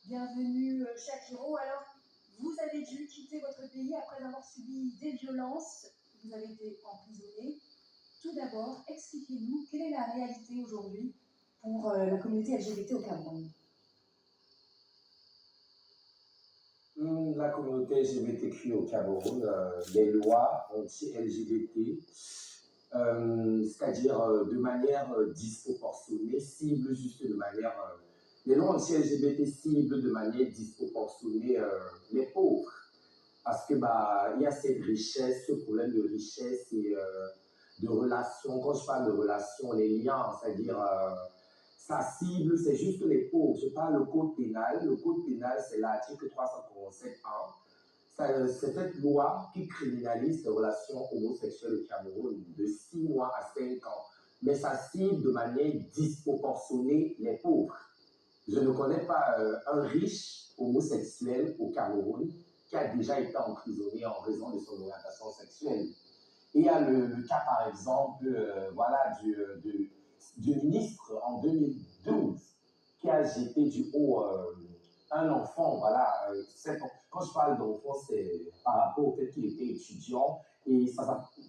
Bienvenue Shakiro. Alors, vous avez dû quitter votre pays après avoir subi des violences. Vous avez été emprisonné. Tout d'abord, expliquez-nous quelle est la réalité aujourd'hui pour la communauté LGBT au Cameroun. La communauté LGBTQ au Cameroun, les lois anti-LGBT, c'est-à-dire de manière disproportionnée, ciblent juste de manière... les lois anti-LGBT ciblent de manière disproportionnée les pauvres. Parce que il y a cette richesse, ce problème de richesse et de relations. Quand je parle de relations, les liens, c'est-à-dire... sa cible, c'est juste les pauvres. Je parle du code pénal. Le code pénal, c'est l'article 347.1. C'est cette loi qui criminalise les relations homosexuelles au Cameroun de 6 mois à 5 ans. Mais ça cible de manière disproportionnée les pauvres. Je ne connais pas un riche homosexuel au Cameroun qui a déjà été emprisonné en raison de son orientation sexuelle. Et il y a le cas, par exemple, du ministre en 2012 qui a jeté du haut un enfant. Quand je parle d'enfant, c'est par rapport au fait qu'il était étudiant. Et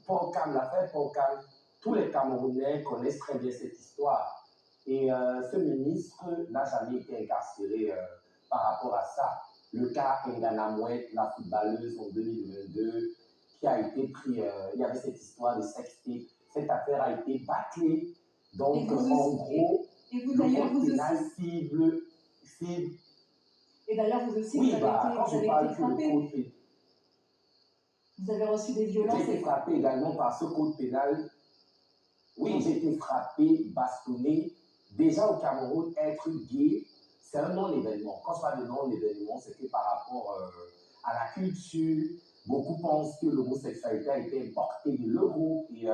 Paul Cam l'a fait, Paul Cam. Tous les Camerounais connaissent très bien cette histoire. Et ce ministre n'a jamais été incarcéré par rapport à ça. Le cas Ngana Mouet, la footballeuse en 2022, qui a été pris, il y avait cette histoire de sextape. Cette affaire a été bâclée. Donc, en gros, le code pénal cible. Et d'ailleurs, vous aussi, oui, vous avez été frappé. Vous avez reçu des violences. J'ai été frappé également par ce code pénal. Oui, j'ai été frappé, bastonné. Déjà au Cameroun, être gay, c'est un non-événement. Quand je parle de non-événement, c'est que par rapport à la culture, beaucoup pensent que l'homosexualité a été importée de l'Europe et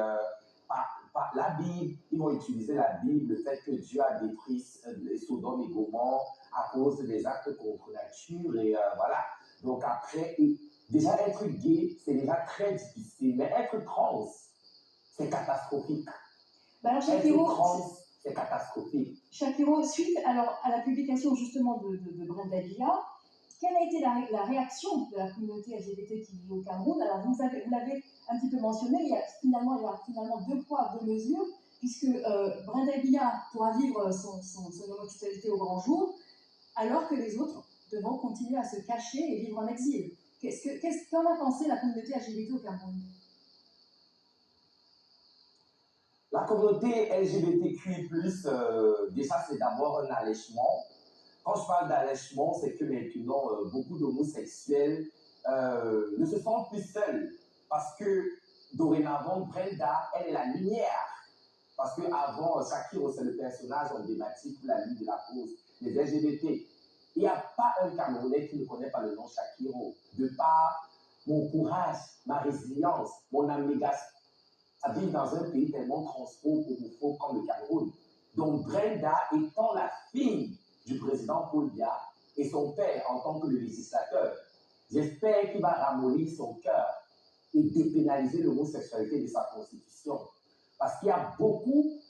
par la Bible. Ils vont utiliser la Bible, le fait que Dieu a détruit les Sodome et Gomorrhe à cause des actes contre nature. Et voilà. Donc après, déjà être gay, c'est déjà très difficile. Mais être trans, c'est catastrophique. Alors, Shakiro, être trans, c'est catastrophique. Shakiro, suite à la publication justement de Brenda Biya, quelle a été la réaction de la communauté LGBT qui vit au Cameroun? Alors, vous l'avez un petit peu mentionné, il y a finalement 2 poids, 2 mesures, puisque Brenda Biya pourra vivre son homosexualité au grand jour, alors que les autres devront continuer à se cacher et vivre en exil. Qu'en a pensé la communauté LGBT au Cameroun? La communauté LGBTQI+, déjà, c'est d'abord un allègement. Quand je parle d'allègement, c'est que maintenant, beaucoup d'homosexuels ne se sentent plus seuls. Parce que, dorénavant, Brenda, elle est la lumière. Parce qu'avant, Shakiro, c'est le personnage emblématique pour la lutte de la cause des LGBT. Il n'y a pas un Camerounais qui ne connaît pas le nom Shakiro. De par mon courage, ma résilience, mon abnégation, à vivre dans un pays tellement transphobe, homophobe comme le Cameroun. Donc Brenda étant la fille du président Paul Biya et son père en tant que le législateur, j'espère qu'il va ramollir son cœur et dépénaliser l'homosexualité de sa constitution. Parce qu'il y a beaucoup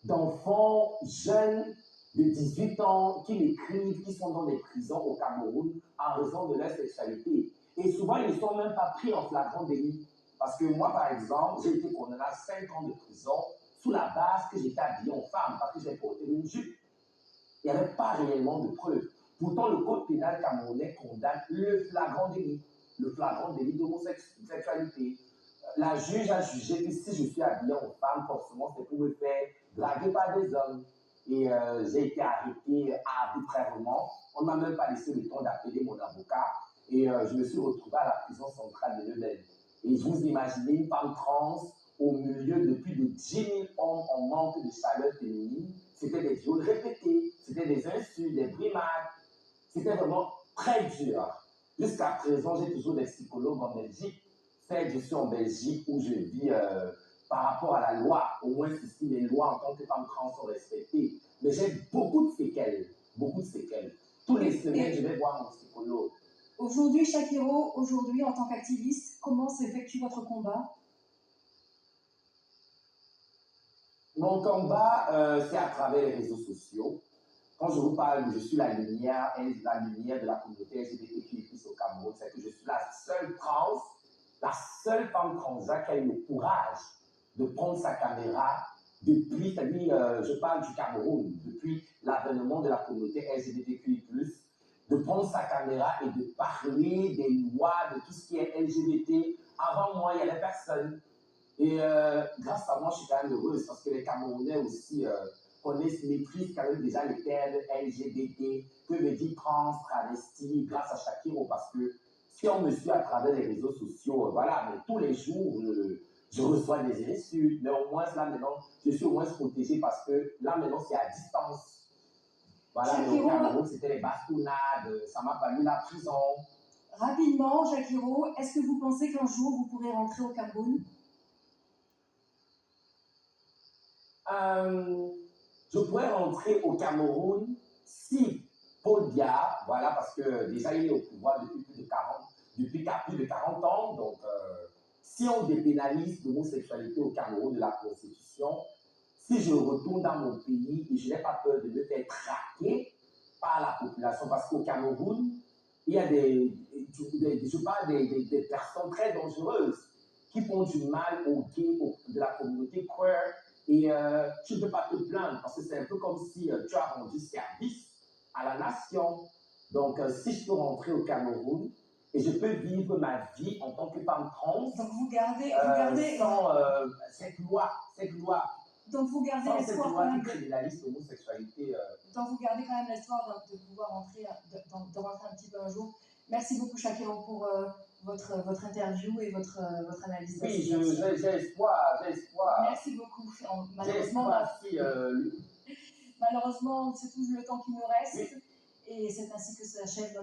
d'enfants jeunes de 18 ans qui l'écrivent, qui sont dans des prisons au Cameroun en raison de leur sexualité. Et souvent, ils ne sont même pas pris en flagrant délit. Parce que moi, par exemple, j'ai été condamné à 5 ans de prison sous la base que j'étais habillé en femme parce que j'ai porté une jupe. Il n'y avait pas réellement de preuves. Pourtant, le code pénal camerounais condamne le flagrant délit d'homosexualité. La juge a jugé que si je suis habillé en femme, forcément, c'est pour me faire draguer par des hommes. Et j'ai été arrêté arbitrairement. On ne m'a même pas laissé le temps d'appeler mon avocat. Et je me suis retrouvé à la prison centrale de Lebel. Et je vous imaginez une femme trans au milieu de plus de 10 000 hommes en manque de chaleur féminine. C'était des viols répétés, c'était des insultes, des brimades. C'était vraiment très dur. Jusqu'à présent, j'ai toujours des psychologues en Belgique. Certes, je suis en Belgique où je vis par rapport à la loi. Au moins, ici, les lois en tant que femme trans sont respectées. Mais j'ai beaucoup de séquelles. Beaucoup de séquelles. Tous les semaines, je vais voir mon psychologue. Aujourd'hui, Shakiro, en tant qu'activiste, comment s'effectue votre combat? Mon combat, c'est à travers les réseaux sociaux. quand je vous parle, je suis la lumière de la communauté LGBTQI+ au Cameroun, c'est que je suis la seule trans, la seule femme transgenre qui a eu le courage de prendre sa caméra depuis, c'est-à-dire, je parle du Cameroun, depuis l'avènement de la communauté LGBTQI+, de prendre sa caméra et de parler des lois, de tout ce qui est LGBT. Avant moi, il n'y avait personne. Et grâce à moi, je suis quand même heureuse parce que les Camerounais aussi maîtrisent quand même déjà les termes LGBT, que veut dire trans, travesti, grâce à Shakiro, parce que si on me suit à travers les réseaux sociaux, voilà, mais tous les jours, je reçois des insultes, mais au moins là maintenant, je suis au moins protégée parce que là maintenant, c'est à distance. Voilà, mais au Cameroun, c'était les bastonnades, ça m'a valu la prison. Rapidement, Shakiro, est-ce que vous pensez qu'un jour vous pourrez rentrer au Cameroun? Je pourrais rentrer au Cameroun si Paul Biya, voilà, parce que déjà il est au pouvoir depuis plus de 40 ans, donc si on dépénalise l'homosexualité au Cameroun de la Constitution, si je retourne dans mon pays et je n'ai pas peur de me faire traquer par la population, parce qu'au Cameroun, il y a je parle des personnes très dangereuses qui font du mal aux gays de la communauté queer. Et tu ne peux pas te plaindre parce que c'est un peu comme si tu as rendu service à la nation. Donc, si je peux rentrer au Cameroun et je peux vivre ma vie en tant que femme trans, donc vous gardez sans cette loi. Donc vous gardez sans l'espoir cette loi qui criminalise l'homosexualité. Donc vous gardez quand même l'espoir de pouvoir rentrer, de rentrer un petit peu un jour. Merci beaucoup Shakiro pour votre interview et votre analyse. Oui, j'ai espoir. Merci beaucoup. Malheureusement, c'est tout le temps qui nous reste. Oui. Et c'est ainsi que s'achève